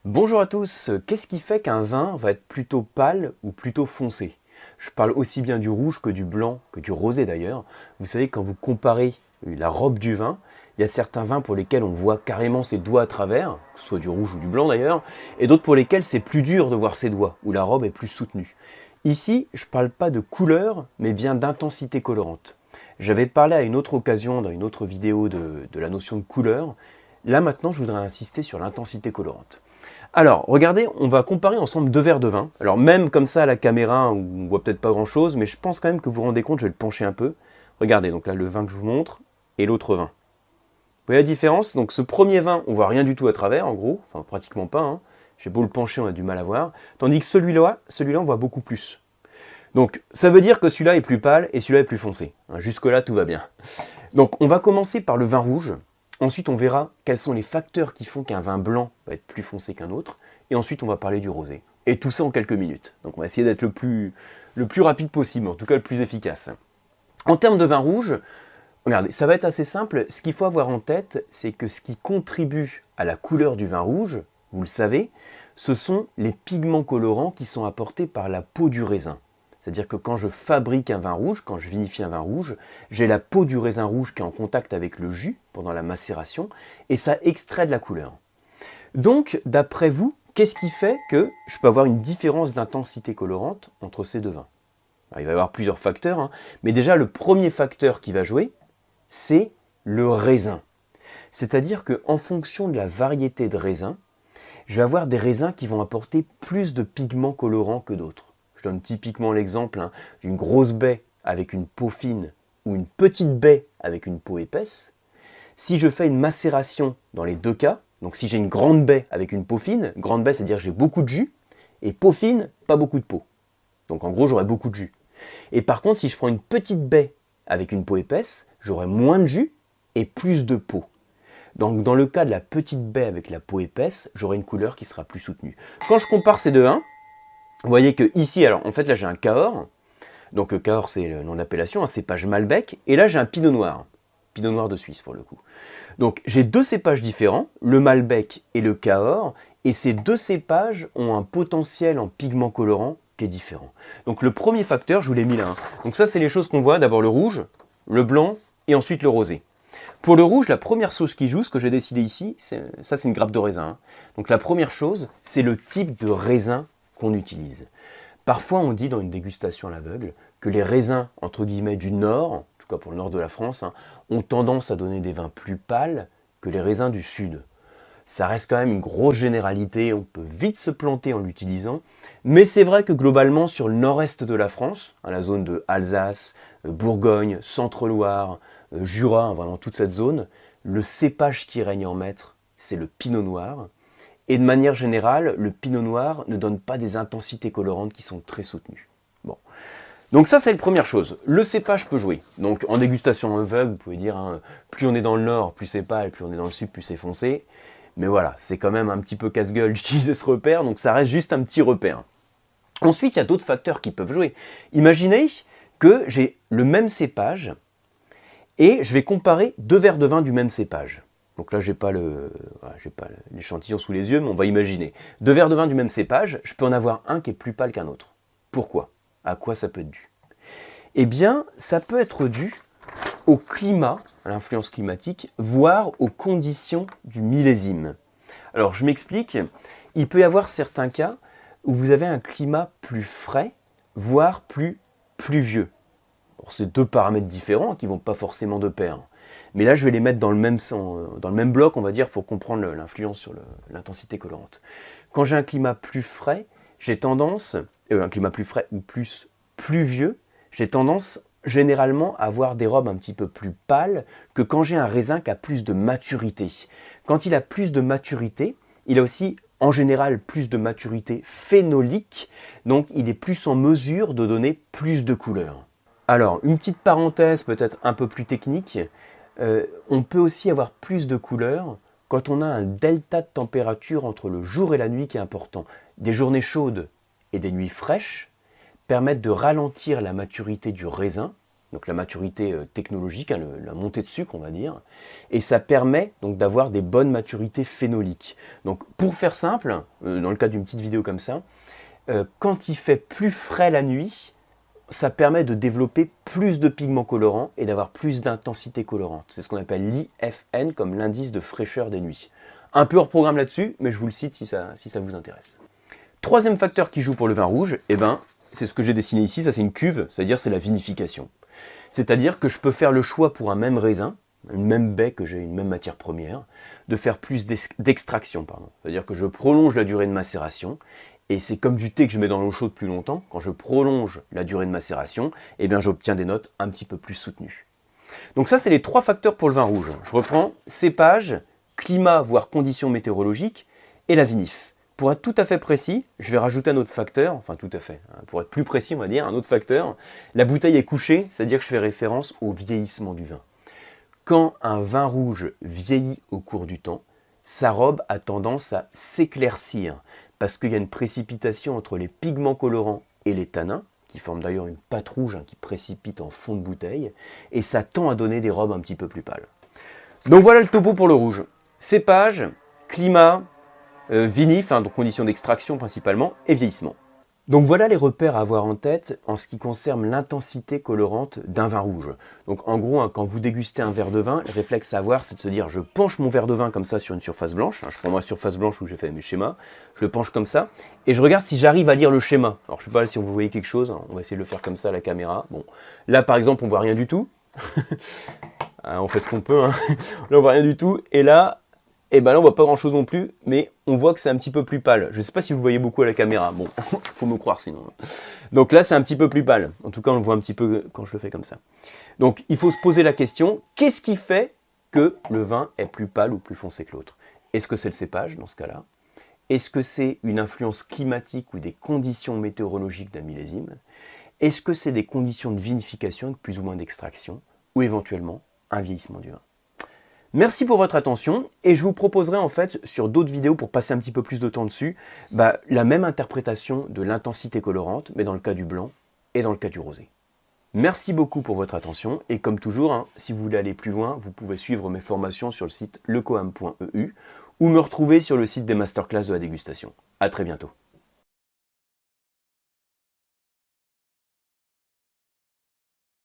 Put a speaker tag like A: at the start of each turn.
A: Bonjour à tous, qu'est-ce qui fait qu'un vin va être plutôt pâle ou plutôt foncé? Je parle aussi bien du rouge que du blanc, que du rosé d'ailleurs. Vous savez, quand vous comparez la robe du vin, il y a certains vins pour lesquels on voit carrément ses doigts à travers, que ce soit du rouge ou du blanc d'ailleurs, et d'autres pour lesquels c'est plus dur de voir ses doigts, où la robe est plus soutenue. Ici, je ne parle pas de couleur, mais bien d'intensité colorante. J'avais parlé à une autre occasion, dans une autre vidéo, de la notion de couleur. Là maintenant, je voudrais insister sur l'intensité colorante. Alors, regardez, on va comparer ensemble deux verres de vin. Alors, même comme ça à la caméra, on voit peut-être pas grand-chose, mais je pense quand même que vous vous rendez compte, je vais le pencher un peu. Regardez, donc là, le vin que je vous montre, et l'autre vin. Vous voyez la différence? Donc, ce premier vin, on voit rien du tout à travers, en gros, enfin, pratiquement pas, hein. J'ai beau le pencher, on a du mal à voir. Tandis que celui-là, on voit beaucoup plus. Donc, ça veut dire que celui-là est plus pâle et celui-là est plus foncé. Jusque-là, tout va bien. Donc, on va commencer par le vin rouge. Ensuite, on verra quels sont les facteurs qui font qu'un vin blanc va être plus foncé qu'un autre. Et ensuite, on va parler du rosé. Et tout ça en quelques minutes. Donc, on va essayer d'être le plus rapide possible, en tout cas le plus efficace. En termes de vin rouge, regardez, ça va être assez simple. Ce qu'il faut avoir en tête, c'est que ce qui contribue à la couleur du vin rouge, vous le savez, ce sont les pigments colorants qui sont apportés par la peau du raisin. C'est-à-dire que quand je fabrique un vin rouge, quand je vinifie un vin rouge, j'ai la peau du raisin rouge qui est en contact avec le jus pendant la macération, et ça extrait de la couleur. Donc, d'après vous, qu'est-ce qui fait que je peux avoir une différence d'intensité colorante entre ces deux vins? Alors, il va y avoir plusieurs facteurs, hein, mais déjà le premier facteur qui va jouer, c'est le raisin. C'est-à-dire qu'en fonction de la variété de raisin, je vais avoir des raisins qui vont apporter plus de pigments colorants que d'autres. Je donne typiquement l'exemple d'une grosse baie avec une peau fine ou une petite baie avec une peau épaisse. Si je fais une macération dans les deux cas, donc si j'ai une grande baie avec une peau fine, grande baie c'est-à-dire que j'ai beaucoup de jus, et peau fine, pas beaucoup de peau. Donc en gros j'aurai beaucoup de jus. Et par contre si je prends une petite baie avec une peau épaisse, j'aurai moins de jus et plus de peau. Donc dans le cas de la petite baie avec la peau épaisse, j'aurai une couleur qui sera plus soutenue. Quand je compare ces deux vins, vous voyez que ici, alors en fait là j'ai un Cahors, donc Cahors c'est le nom d'appellation, un cépage Malbec, et là j'ai un Pinot Noir de Suisse pour le coup. Donc j'ai deux cépages différents, le Malbec et le Cahors, et ces deux cépages ont un potentiel en pigments colorants qui est différent. Donc le premier facteur, je vous l'ai mis là. Donc ça c'est les choses qu'on voit, d'abord le rouge, le blanc et ensuite le rosé. Pour le rouge, la première chose qui joue, ce que j'ai décidé ici, ça c'est une grappe de raisin. Donc la première chose, c'est le type de raisin qu'on utilise. Parfois on dit dans une dégustation à l'aveugle que les raisins, entre guillemets, du nord, en tout cas pour le nord de la France, ont tendance à donner des vins plus pâles que les raisins du sud. Ça reste quand même une grosse généralité, on peut vite se planter en l'utilisant, mais c'est vrai que globalement sur le nord-est de la France, la zone de Alsace, Bourgogne, Centre-Loire, Jura, vraiment toute cette zone, le cépage qui règne en maître, c'est le pinot noir. Et de manière générale, le pinot noir ne donne pas des intensités colorantes qui sont très soutenues. Bon. Donc ça, c'est la première chose. Le cépage peut jouer. Donc en dégustation aveugle, vous pouvez dire, plus on est dans le nord, plus c'est pâle, plus on est dans le sud, plus c'est foncé. Mais voilà, c'est quand même un petit peu casse-gueule d'utiliser ce repère, donc ça reste juste un petit repère. Ensuite, il y a d'autres facteurs qui peuvent jouer. Imaginez que j'ai le même cépage, et je vais comparer deux verres de vin du même cépage. Donc là, je n'ai pas l'échantillon sous les yeux, mais on va imaginer. Deux verres de vin du même cépage, je peux en avoir un qui est plus pâle qu'un autre. Pourquoi? À quoi ça peut être dû? Eh bien, ça peut être dû au climat, à l'influence climatique, voire aux conditions du millésime. Alors, je m'explique. Il peut y avoir certains cas où vous avez un climat plus frais, voire plus pluvieux. C'est deux paramètres différents qui ne vont pas forcément de pair. Mais là, je vais les mettre dans le même bloc, on va dire, pour comprendre l'influence sur l'intensité colorante. Quand j'ai un climat plus frais, j'ai tendance, un climat plus frais ou plus pluvieux, j'ai tendance généralement à avoir des robes un petit peu plus pâles que quand j'ai un raisin qui a plus de maturité. Quand il a plus de maturité, il a aussi en général plus de maturité phénolique, donc il est plus en mesure de donner plus de couleurs. Alors, une petite parenthèse peut-être un peu plus technique, on peut aussi avoir plus de couleurs quand on a un delta de température entre le jour et la nuit qui est important. Des journées chaudes et des nuits fraîches permettent de ralentir la maturité du raisin, donc la maturité technologique, hein, la montée de sucre on va dire, et ça permet donc d'avoir des bonnes maturités phénoliques. Donc pour faire simple, dans le cas d'une petite vidéo comme ça, quand il fait plus frais la nuit, ça permet de développer plus de pigments colorants et d'avoir plus d'intensité colorante. C'est ce qu'on appelle l'IFN, comme l'indice de fraîcheur des nuits. Un peu hors programme là-dessus, mais je vous le cite si ça vous intéresse. Troisième facteur qui joue pour le vin rouge, eh ben, c'est ce que j'ai dessiné ici, ça c'est une cuve, c'est-à-dire c'est la vinification. C'est-à-dire que je peux faire le choix pour un même raisin, une même baie que j'ai une même matière première, de faire plus d'extraction. C'est-à-dire que je prolonge la durée de macération. Et c'est comme du thé que je mets dans l'eau chaude plus longtemps, quand je prolonge la durée de macération, eh bien j'obtiens des notes un petit peu plus soutenues. Donc ça, c'est les 3 facteurs pour le vin rouge. Je reprends cépage, climat, voire conditions météorologiques, et la vinif. Pour être tout à fait précis, je vais rajouter un autre facteur, enfin tout à fait, pour être plus précis on va dire, un autre facteur, la bouteille est couchée, c'est-à-dire que je fais référence au vieillissement du vin. Quand un vin rouge vieillit au cours du temps, sa robe a tendance à s'éclaircir, parce qu'il y a une précipitation entre les pigments colorants et les tanins, qui forment d'ailleurs une pâte rouge qui précipite en fond de bouteille, et ça tend à donner des robes un petit peu plus pâles. Donc voilà le topo pour le rouge. Cépage, climat, vinif, donc conditions d'extraction principalement, et vieillissement. Donc voilà les repères à avoir en tête en ce qui concerne l'intensité colorante d'un vin rouge. Donc en gros, quand vous dégustez un verre de vin, le réflexe à avoir, c'est de se dire je penche mon verre de vin comme ça sur une surface blanche, je prends ma surface blanche où j'ai fait mes schémas, je le penche comme ça, et je regarde si j'arrive à lire le schéma. Alors je ne sais pas si vous voyez quelque chose, on va essayer de le faire comme ça à la caméra. Bon, là par exemple on voit rien du tout, on fait ce qu'on peut, là on voit rien du tout, et là, et ben là on voit pas grand chose non plus, mais on voit que c'est un petit peu plus pâle. Je sais pas si vous voyez beaucoup à la caméra, bon, faut me croire sinon. Donc là c'est un petit peu plus pâle, en tout cas on le voit un petit peu quand je le fais comme ça. Donc il faut se poser la question, qu'est-ce qui fait que le vin est plus pâle ou plus foncé que l'autre? Est-ce que c'est le cépage dans ce cas-là? Est-ce que c'est une influence climatique ou des conditions météorologiques d'un millésime? Est-ce que c'est des conditions de vinification avec plus ou moins d'extraction? Ou éventuellement un vieillissement du vin? Merci pour votre attention et je vous proposerai en fait sur d'autres vidéos pour passer un petit peu plus de temps dessus, la même interprétation de l'intensité colorante mais dans le cas du blanc et dans le cas du rosé. Merci beaucoup pour votre attention et comme toujours, si vous voulez aller plus loin, vous pouvez suivre mes formations sur le site lecoam.eu ou me retrouver sur le site des masterclass de la dégustation. À très bientôt.